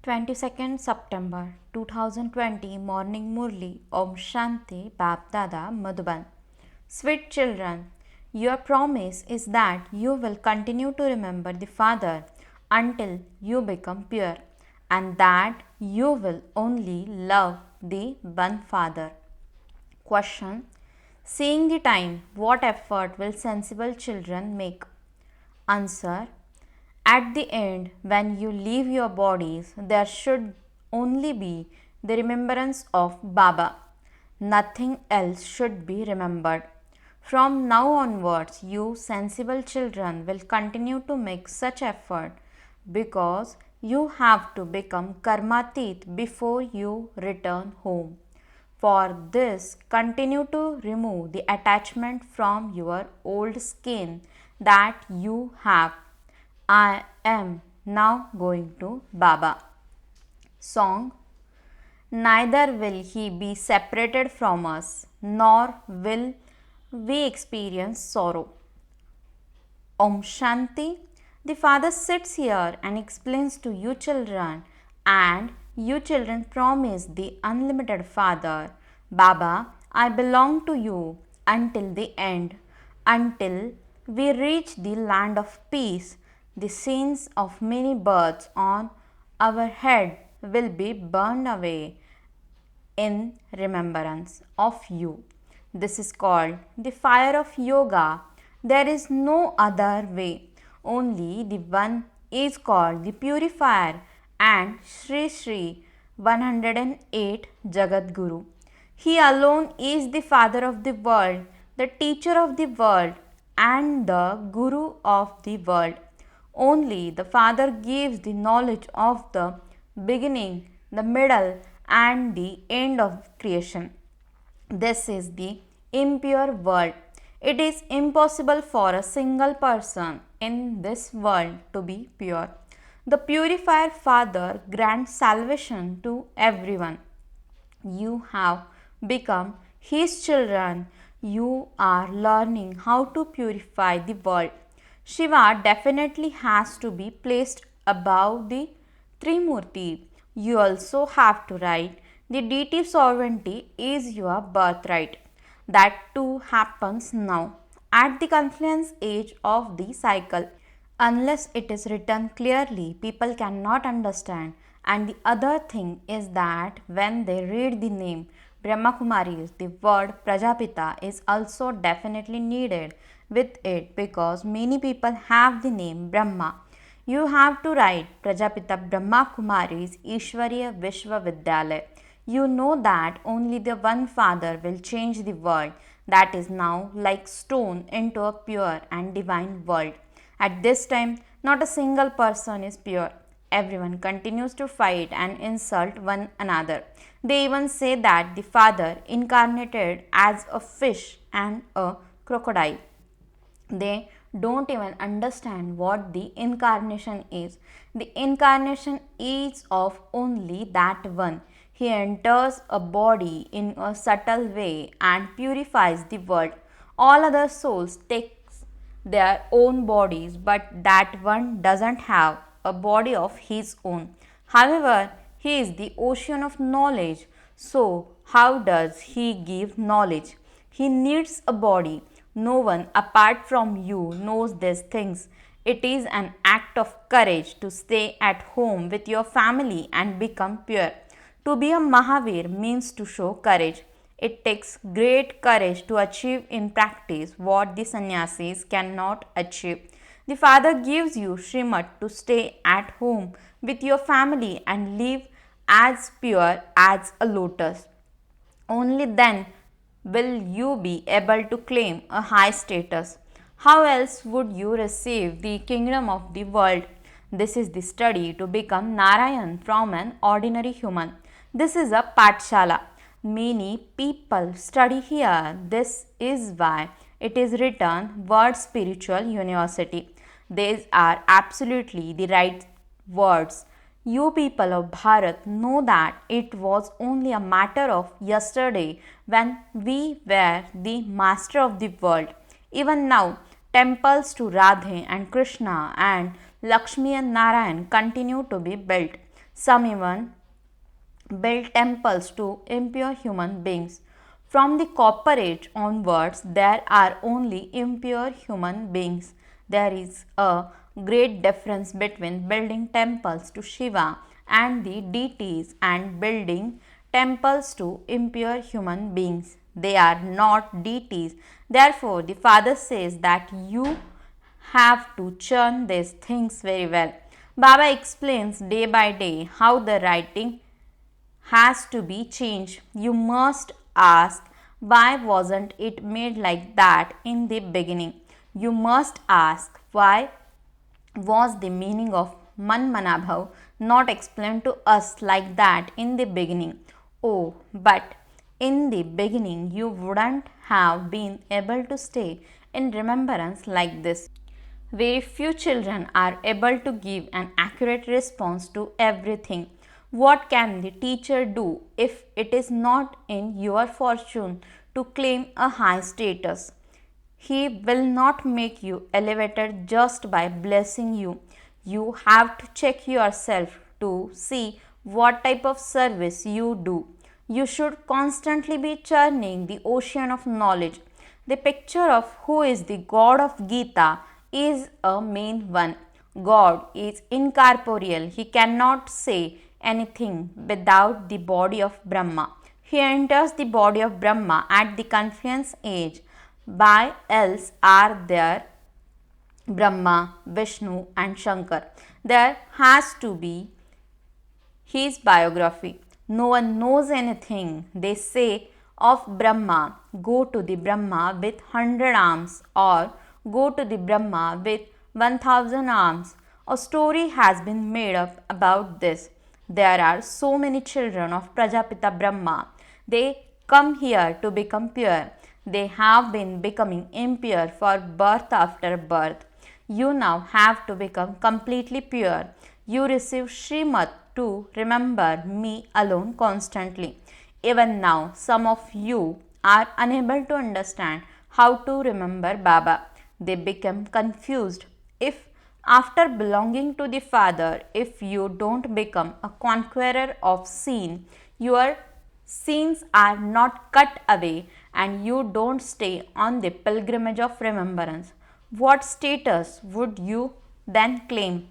22nd September 2020 Morning Murli Om Shanti Bapdada Madhuban. Sweet children, your promise is that you will continue to remember the Father until you become pure, and that you will only love the one Father. Question: seeing the time, what effort will sensible children make? Answer: at the end, when you leave your bodies, there should only be the remembrance of Baba. Nothing else should be remembered. From now onwards, you sensible children will continue to make such effort because you have to become karmatit before you return home. For this, continue to remove the attachment from your old skin that you have. I am now going to Baba. Song: neither will he be separated from us, nor will we experience sorrow. Om Shanti. The Father sits here and explains to you children, and you children promise the unlimited Father, Baba, I belong to you until the end, until we reach the land of peace. The sins of many births on our head will be burned away in remembrance of you. This is called the fire of yoga. There is no other way. Only the one is called the purifier and Sri Sri 108 Jagat Guru. He alone is the father of the world, the teacher of the world, and the guru of the world. Only the Father gives the knowledge of the beginning, the middle, and the end of creation. This is the impure world. It is impossible for a single person in this world to be pure. The purifier Father grants salvation to everyone. You have become His children. You are learning how to purify the world. Shiva definitely has to be placed above the Trimurti. You also have to write the deity sovereignty is your birthright. That too happens now at the confluence age of the cycle. Unless it is written clearly, people cannot understand. And the other thing is that when they read the name Brahma Kumaris, the word Prajapita is also definitely needed with it because many people have the name Brahma. You have to write Prajapita Brahma Kumaris Ishwariya Vishwavidyalaya. You know that only the one Father will change the world that is now like stone into a pure and divine world. At this time, not a single person is pure. Everyone continues to fight and insult one another. They even say that the Father incarnated as a fish and a crocodile. They don't even understand what the incarnation is. The incarnation is of only that one. He enters a body in a subtle way and purifies the world. All other souls take their own bodies, but that one doesn't have a body of his own. However, he is the ocean of knowledge. So, how does he give knowledge? He needs a body. No one apart from you knows these things. It is an act of courage to stay at home with your family and become pure. To be a Mahavir means to show courage. It takes great courage to achieve in practice what the sannyasis cannot achieve. The Father gives you Srimad to stay at home with your family and live as pure as a lotus. Only then will you be able to claim a high status. How else would you receive the kingdom of the world? This is the study to become Narayan from an ordinary human. This is a Patshala. Many people study here. This is why it is written Word Spiritual University. These are absolutely the right words. You people of Bharat know that it was only a matter of yesterday when we were the master of the world. Even now, temples to Radhe and Krishna and Lakshmi and Narayan continue to be built. Some even built temples to impure human beings. From the Copper Age onwards, there are only impure human beings. There is a great difference between building temples to Shiva and the deities and building temples to impure human beings. They are not deities. Therefore, the Father says that you have to churn these things very well. Baba explains day by day how the writing has to be changed. You must ask, why wasn't it made like that in the beginning? You must ask, why was the meaning of Manmanabhav not explained to us like that in the beginning? Oh, but in the beginning you wouldn't have been able to stay in remembrance like this. Very few children are able to give an accurate response to everything. What can the teacher do if it is not in your fortune to claim a high status? He will not make you elevated just by blessing you. You have to check yourself to see what type of service you do. You should constantly be churning the ocean of knowledge. The picture of who is the God of Gita is a main one. God is incorporeal. He cannot say anything without the body of Brahma. He enters the body of Brahma at the confluence age. By else are there Brahma, Vishnu and Shankar. There has to be his biography. No one knows anything. They say of Brahma, go to the Brahma with 100 arms or go to the Brahma with 1000 arms. A story has been made up about this. There are so many children of Prajapita Brahma. They come here to become pure. They have been becoming impure for birth after birth. You now have to become completely pure. You receive Srimad to remember me alone constantly. Even now, some of you are unable to understand how to remember Baba. They become confused. If after belonging to the Father, if you don't become a conqueror of sin, your sins are not cut away and you don't stay on the pilgrimage of remembrance, what status would you then claim?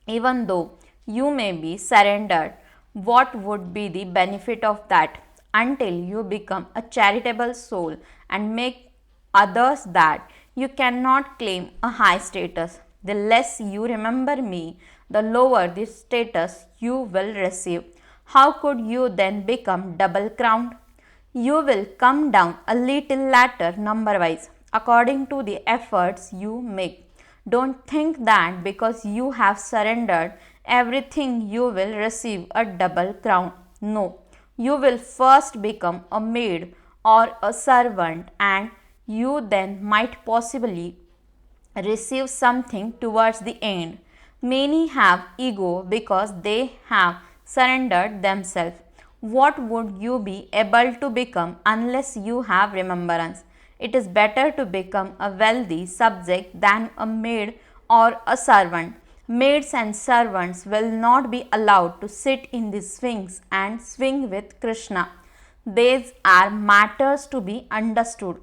Even though you may be surrendered, what would be the benefit of that until you become a charitable soul and make others that you cannot claim a high status? The less you remember me, the lower the status you will receive. How could you then become double crowned? You will come down a little later number wise according to the efforts you make. Don't think that because you have surrendered everything you will receive a double crown. No, you will first become a maid or a servant and you then might possibly receive something towards the end. Many have ego because they have surrendered themselves. What would you be able to become unless you have remembrance? It is better to become a wealthy subject than a maid or a servant. Maids and servants will not be allowed to sit in the swings and swing with Krishna. These are matters to be understood.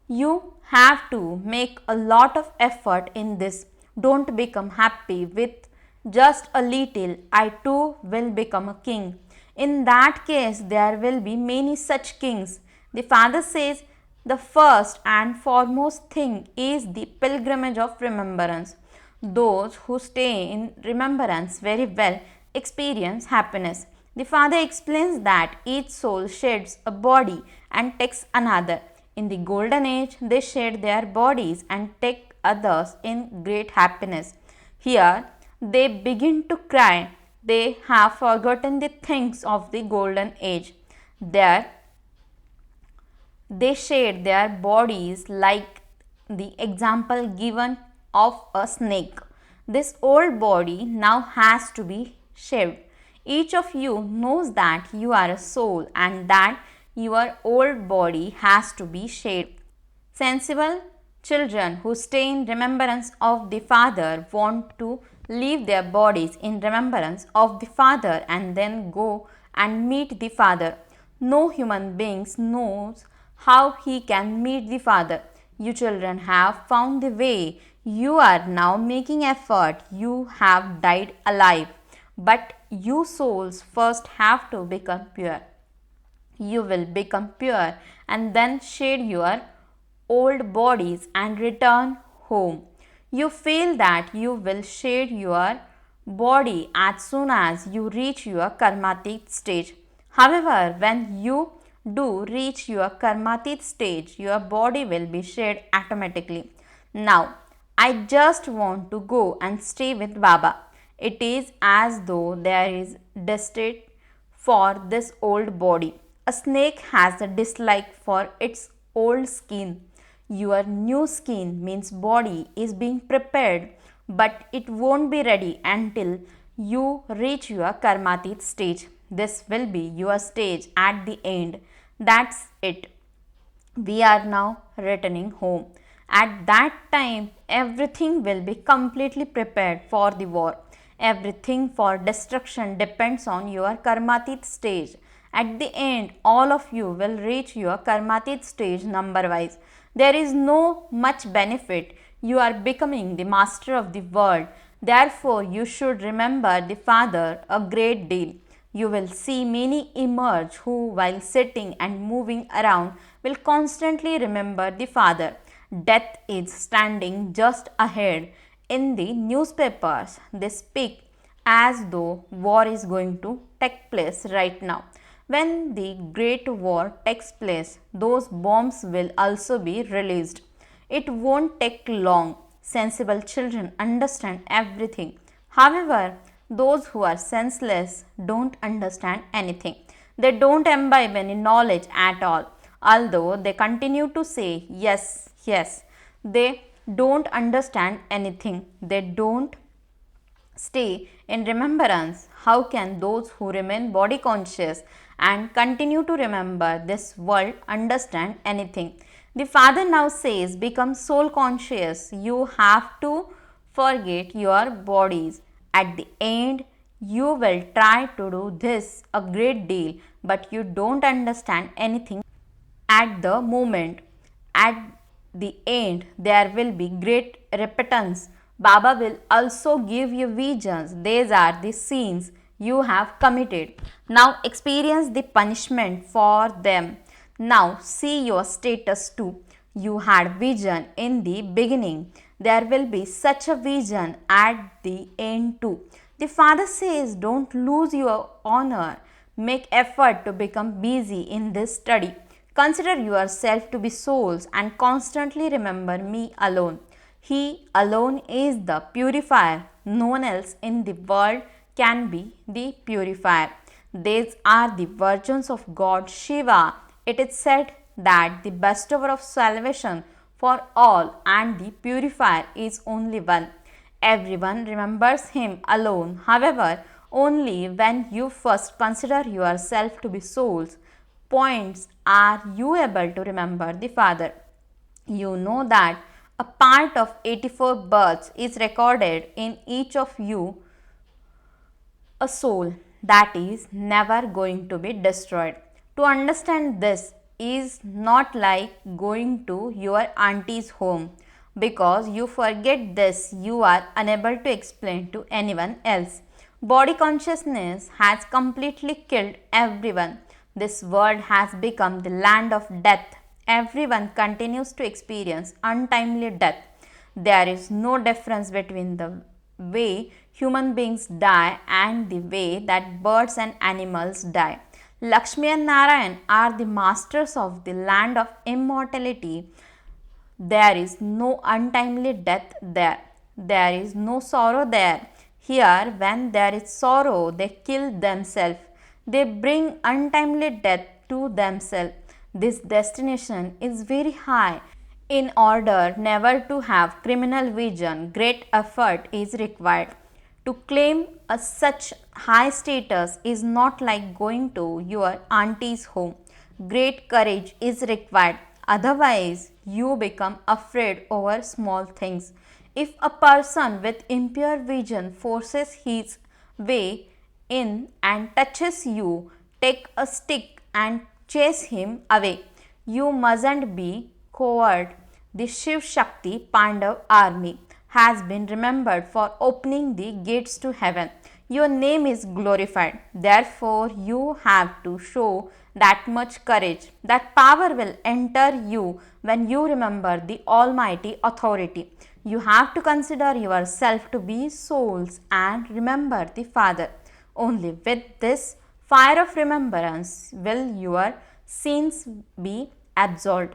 You have to make a lot of effort in this. Don't become happy with just a little. I too will become a king. In that case, there will be many such kings. The Father says the first and foremost thing is the pilgrimage of remembrance. Those who stay in remembrance very well experience happiness. The Father explains that each soul sheds a body and takes another. In the golden age, they shed their bodies and take others in great happiness. Here, they begin to cry. They have forgotten the things of the golden age. There, they shed their bodies like the example given of a snake. This old body now has to be shaved. Each of you knows that you are a soul and that your old body has to be shaved. Sensible children who stay in remembrance of the Father want to leave their bodies in remembrance of the Father and then go and meet the Father. No human being knows how he can meet the Father. You children have found the way. You are now making effort. You have died alive. But you souls first have to become pure. You will become pure and then shed your old bodies and return home. You feel that you will shed your body as soon as you reach your karmatic stage. However, when you do reach your karmatic stage, your body will be shed automatically. Now, I just want to go and stay with Baba. It is as though there is destined for this old body. A snake has a dislike for its old skin. Your new skin means body is being prepared, but it won't be ready until you reach your karmatit stage. This will be your stage at the end. That's it. We are now returning home. At that time, everything will be completely prepared for the war. Everything for destruction depends on your karmatit stage. At the end, all of you will reach your karmatit stage number wise. There is no much benefit. You are becoming the master of the world. Therefore, you should remember the Father a great deal. You will see many emerge who, while sitting and moving around, will constantly remember the Father. Death is standing just ahead. In the newspapers, they speak as though war is going to take place right now. When the great war takes place, those bombs will also be released. It won't take long. Sensible children understand everything. However, those who are senseless don't understand anything. They don't imbibe any knowledge at all. Although they continue to say yes, yes, they don't understand anything. They don't stay in remembrance. How can those who remain body conscious and continue to remember this world understand anything? The Father now says, become soul conscious. You have to forget your bodies. At the end, you will try to do this a great deal, but you don't understand anything at the moment. At the end, there will be great repentance. Baba will also give you visions. These are the sins you have committed. Now experience the punishment for them. Now see your status too. You had vision in the beginning. There will be such a vision at the end too. The Father says, don't lose your honor. Make effort to become busy in this study. Consider yourself to be souls and constantly remember me alone. He alone is the purifier. No one else in the world can be the purifier. These are the virgins of God Shiva. It is said that the bestower of salvation for all and the purifier is only one. Everyone remembers him alone. However, only when you first consider yourself to be souls, points are you able to remember the Father. You know that a part of 84 births is recorded in each of you, a soul that is never going to be destroyed. To understand this is not like going to your auntie's home. Because you forget this, you are unable to explain to anyone else. Body consciousness has completely killed everyone. This world has become the land of death. Everyone continues to experience untimely death. There is no difference between the way human beings die and the way that birds and animals die. Lakshmi and Narayan are the masters of the land of immortality. There is no untimely death there. There is no sorrow there. Here, when there is sorrow, they kill themselves. They bring untimely death to themselves. This destination is very high. In order never to have criminal vision, great effort is required. To claim a such high status is not like going to your auntie's home. Great courage is required. Otherwise, you become afraid over small things. If a person with impure vision forces his way in and touches you, take a stick and chase him away. You mustn't be coward. The Shiv Shakti Pandav army has been remembered for opening the gates to heaven. Your name is glorified. Therefore, you have to show that much courage. That power will enter you when you remember the Almighty authority. You have to consider yourself to be souls and remember the Father. Only with this fire of remembrance will your sins be absolved.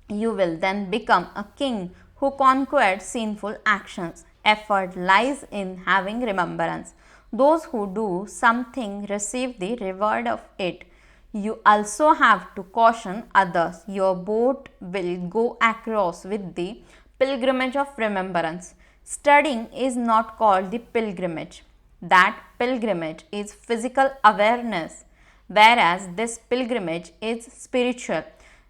You will then become a king who conquered sinful actions. Effort lies in having remembrance. Those who do something receive the reward of it. You also have to caution others. Your boat will go across with the pilgrimage of remembrance. Studying is not called the pilgrimage. That pilgrimage is physical awareness, whereas this pilgrimage is spiritual.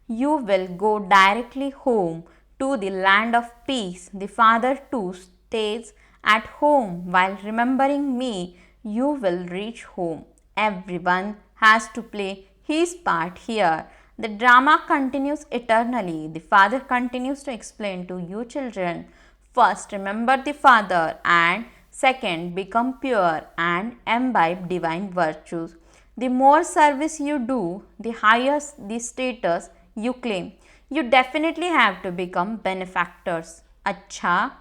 You will go directly home to the land of peace. The Father too stays at home while remembering me. You will reach home. Everyone has to play his part here. The drama continues eternally. The Father continues to explain to you children. First, remember the Father, and second, become pure and imbibe divine virtues. The more service you do, the higher the status you claim. You definitely have to become benefactors. Acha,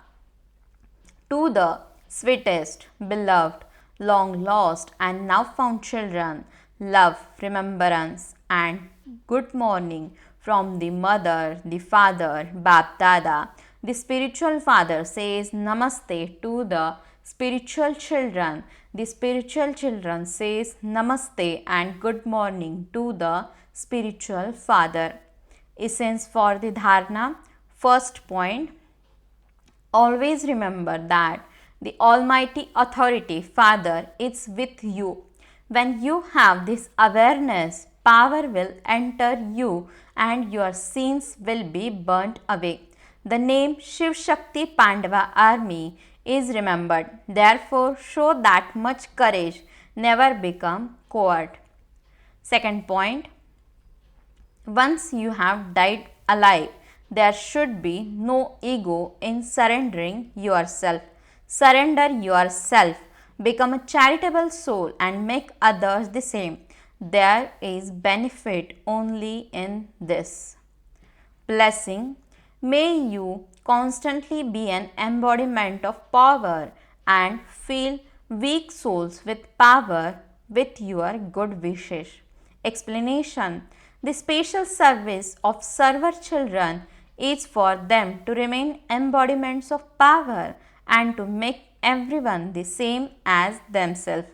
to the sweetest, beloved, long lost, and now found children, love, remembrance, and good morning from the mother, the father, Bap Dada. The spiritual father says Namaste to the spiritual children. The spiritual children says Namaste and good morning to the spiritual father. Essence for the dharana. First point, always remember that the Almighty Authority Father is with you. When you have this awareness, power will enter you and your sins will be burnt away. The name Shiv Shakti Pandava army is remembered. Therefore, show that much courage. Never become coward. Second point, once you have died alive, there should be no ego in surrendering yourself. Surrender yourself, become a charitable soul, and make others the same. There is benefit only in this. Blessing. May you constantly be an embodiment of power and fill weak souls with power with your good wishes. Explanation. The special service of server children is for them to remain embodiments of power and to make everyone the same as themselves.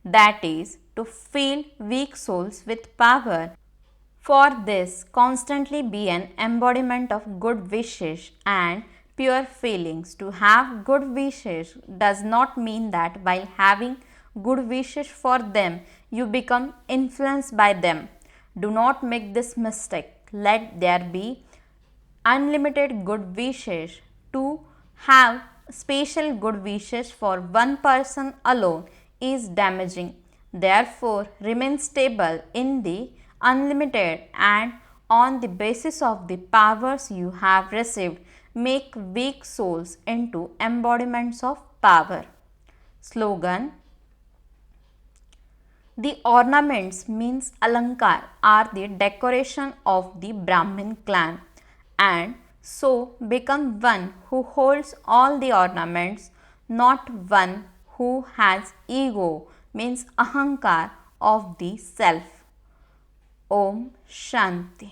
That is, to fill weak souls with power. For this, constantly be an embodiment of good wishes and pure feelings. To have good wishes does not mean that while having good wishes for them, you become influenced by them. Do not make this mistake. Let there be unlimited good wishes. To have special good wishes for one person alone is damaging. Therefore, remain stable in the unlimited and on the basis of the powers you have received, make weak souls into embodiments of power. Slogan. The ornaments means alankar are the decoration of the Brahmin clan, and so become one who holds all the ornaments, not one who has ego means ahankar of the self. Om Shanti.